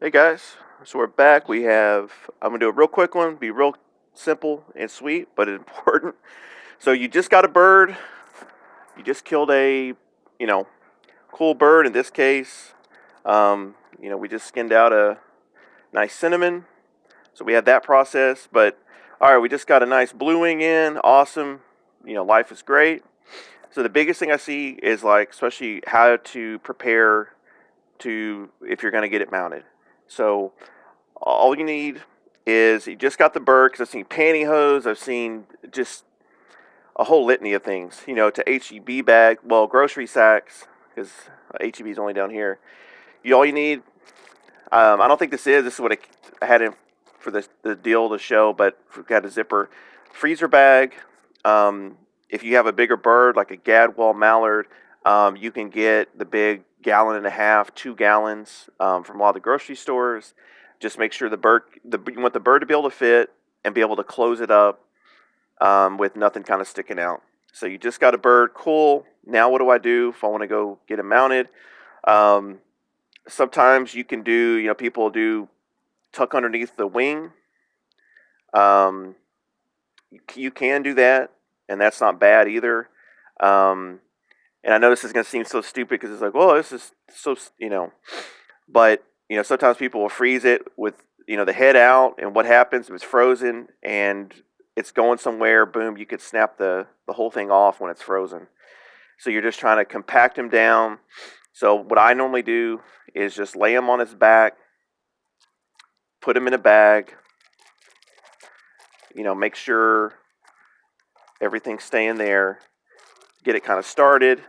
Hey guys, so we're back. I'm gonna do a real quick one, be real simple and sweet, but important. So you just got a bird, you just killed a, you know, cool bird in this case. We just skinned out a nice cinnamon, so we had that process. But all right, we just got a nice blue wing in, awesome. Life is great. So the biggest thing I see is like, especially how to prepare to if you're gonna get it mounted. So all you need is you just got the bird, because I've seen pantyhose, I've seen just a whole litany of things, to HEB bag, well, grocery sacks, because HEB is only down here. All you need, I don't think this is what I had in for the deal, the show, but got a zipper. Freezer bag. If you have a bigger bird, like a gadwall mallard, you can get the big gallon and a half, 2 gallons from a lot of the grocery stores. Just make sure you want the bird to be able to fit and be able to close it up with nothing kind of sticking out. So you just got a bird, cool. Now what do I do if I want to go get it mounted? Um, Sometimes you can do, people do tuck underneath the wing. Um, you can do that, and that's not bad either. Um, and I know this is going to seem so stupid because it's like, well, this is so, but sometimes people will freeze it with the head out, and what happens if it's frozen and it's going somewhere? Boom, you could snap the whole thing off when it's frozen. So you're just trying to compact him down. So what I normally do is just lay him on his back, put him in a bag, make sure everything's staying there, get it kind of started,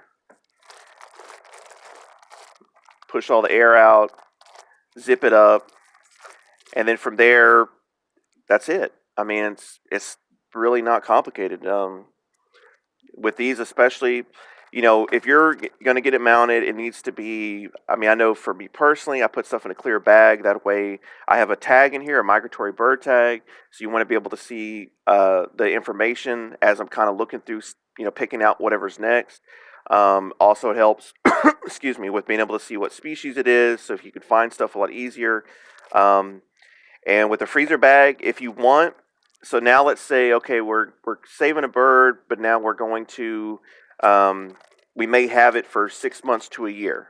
push all the air out, zip it up, and then from there, that's it. I mean, it's really not complicated. With these, especially, if you're going to get it mounted, it needs to be. I mean, I know for me personally, I put stuff in a clear bag. That way, I have a tag in here, a migratory bird tag. So you want to be able to see the information as I'm kind of looking through, picking out whatever's next. Also, it helps, excuse me, with being able to see what species it is. So if you could find stuff a lot easier. And with a freezer bag, if you want. So now let's say, okay, we're saving a bird, but now we're going to, we may have it for 6 months to a year.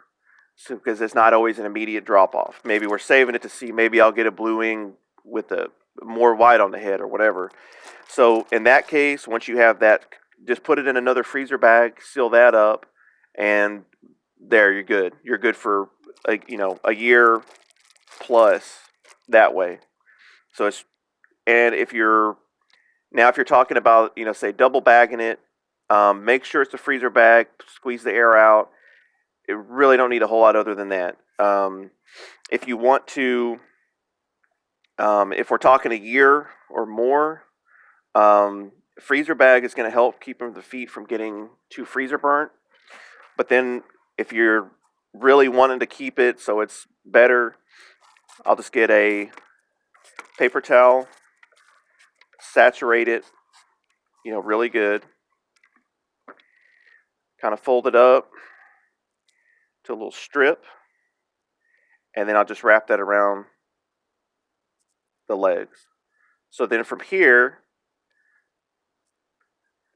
So because it's not always an immediate drop off. Maybe we're saving it to see, maybe I'll get a blue wing with a more white on the head or whatever. So in that case, once you have that, just put it in another freezer bag, seal that up, and there, you're good. You're good for a year plus that way. So it's and if you're talking about say double bagging it, make sure it's a freezer bag. Squeeze the air out. It really don't need a whole lot other than that. If you want to, if we're talking a year or more, freezer bag is going to help keep the feet from getting too freezer burnt. But then if you're really wanting to keep it so it's better, I'll just get a paper towel, saturate it, really good. Kind of fold it up to a little strip, and then I'll just wrap that around the legs. So then from here,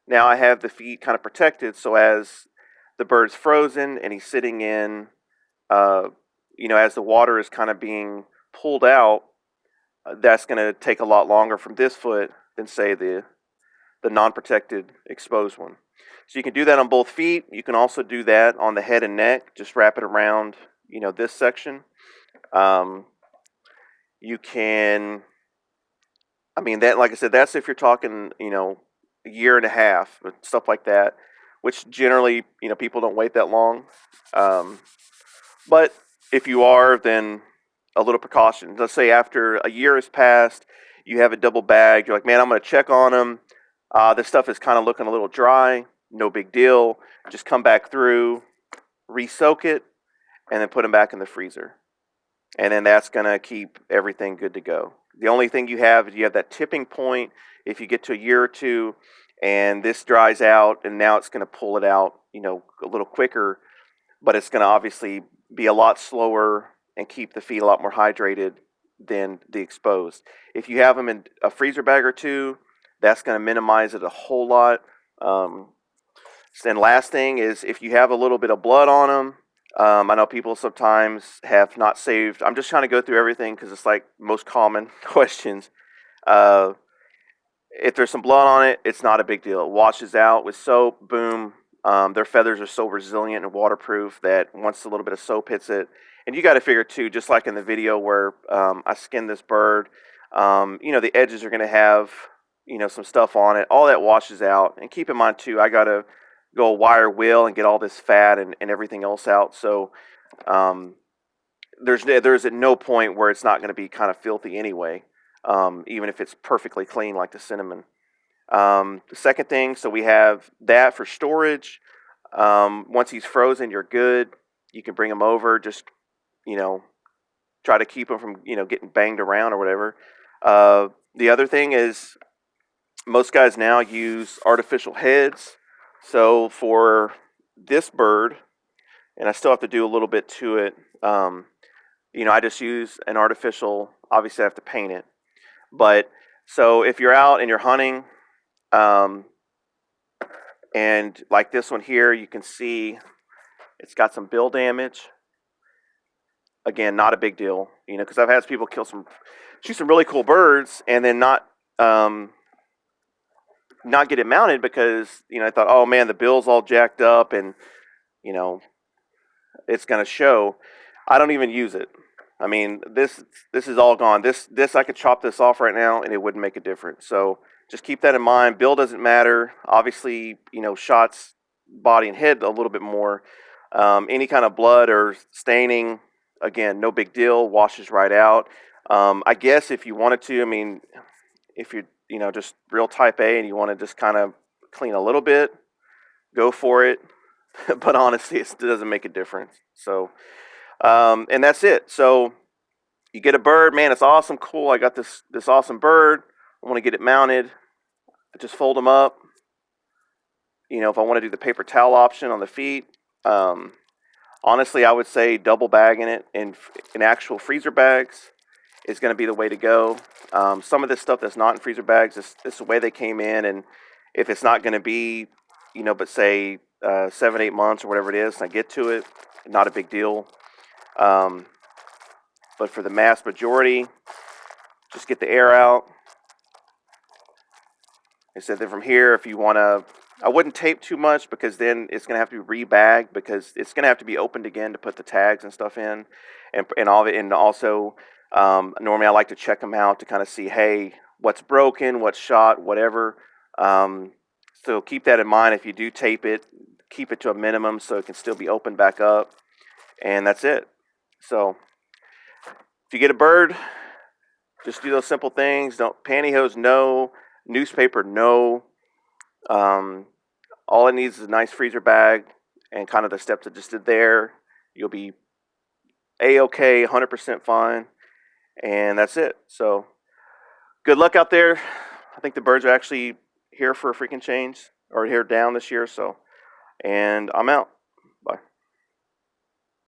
now I have the feet kind of protected. So as the bird's frozen and he's sitting in, as the water is kind of being pulled out, that's going to take a lot longer from this foot than say the non-protected exposed one. So you can do that on both feet. You can also do that on the head and neck. Just wrap it around, this section. You can, I mean, that, like I said, that's if you're talking, a year and a half, stuff like that, which generally, people don't wait that long. But if you are, then a little precaution. Let's say after a year has passed, you have a double bag. You're like, man, I'm going to check on them. This stuff is kind of looking a little dry. No big deal. Just come back through, re-soak it, and then put them back in the freezer. And then that's going to keep everything good to go. The only thing you have is you have that tipping point if you get to a year or two and this dries out, and now it's going to pull it out, a little quicker, but it's going to obviously be a lot slower and keep the feed a lot more hydrated than the exposed. If you have them in a freezer bag or two, that's going to minimize it a whole lot. And last thing is, if you have a little bit of blood on them, I know people sometimes have not saved. I'm just trying to go through everything because it's like most common questions. Uh, if there's some blood on it, it's not a big deal. It washes out with soap, boom. Their feathers are so resilient and waterproof that once a little bit of soap hits it, and you got to figure too, just like in the video where I skinned this bird, the edges are going to have, some stuff on it. All that washes out. And keep in mind too, I got to go a wire wheel and get all this fat and everything else out. So there's at no point where it's not going to be kind of filthy anyway, even if it's perfectly clean like the cinnamon. The second thing, so we have that for storage. Once he's frozen, you're good. You can bring him over. Just, try to keep him from, getting banged around or whatever. The other thing is most guys now use artificial heads. So for this bird, and I still have to do a little bit to it, I just use an artificial, obviously I have to paint it. But so if you're out and you're hunting, and like this one here, you can see it's got some bill damage. Again, not a big deal, because I've had people shoot some really cool birds and then not get it mounted because, I thought, oh man, the bill's all jacked up and, it's going to show. I don't even use it. I mean, this is all gone. This I could chop this off right now and it wouldn't make a difference. So just keep that in mind. Bill doesn't matter. Obviously, shots, body and head a little bit more. Any kind of blood or staining, again, no big deal. Washes right out. I guess if you wanted to, if you're, just real type A and you want to just kind of clean a little bit, go for it. But honestly, it doesn't make a difference. So, and that's it. So you get a bird, man, it's awesome, cool. I got this awesome bird. I want to get it mounted. I just fold them up. If I want to do the paper towel option on the feet, honestly, I would say double bagging it in actual freezer bags is going to be the way to go. Some of this stuff that's not in freezer bags is the way they came in, and if it's not going to be, but say 7-8 months or whatever it is, and I get to it, not a big deal. But for the mass majority, just get the air out. I said that from here, if you want to, I wouldn't tape too much because then it's going to have to be re-bagged because it's going to have to be opened again to put the tags and stuff in, and all of it. And also, normally I like to check them out to kind of see, hey, what's broken, what's shot, whatever. So keep that in mind. If you do tape it, keep it to a minimum so it can still be opened back up, and that's it. So if you get a bird, just do those simple things. Don't pantyhose, no. Newspaper, no. All it needs is a nice freezer bag and kind of the steps I just did there. You'll be A-okay, 100% fine, and that's it. So good luck out there. I think the birds are actually here for a freaking change, or here down this year. So, and I'm out.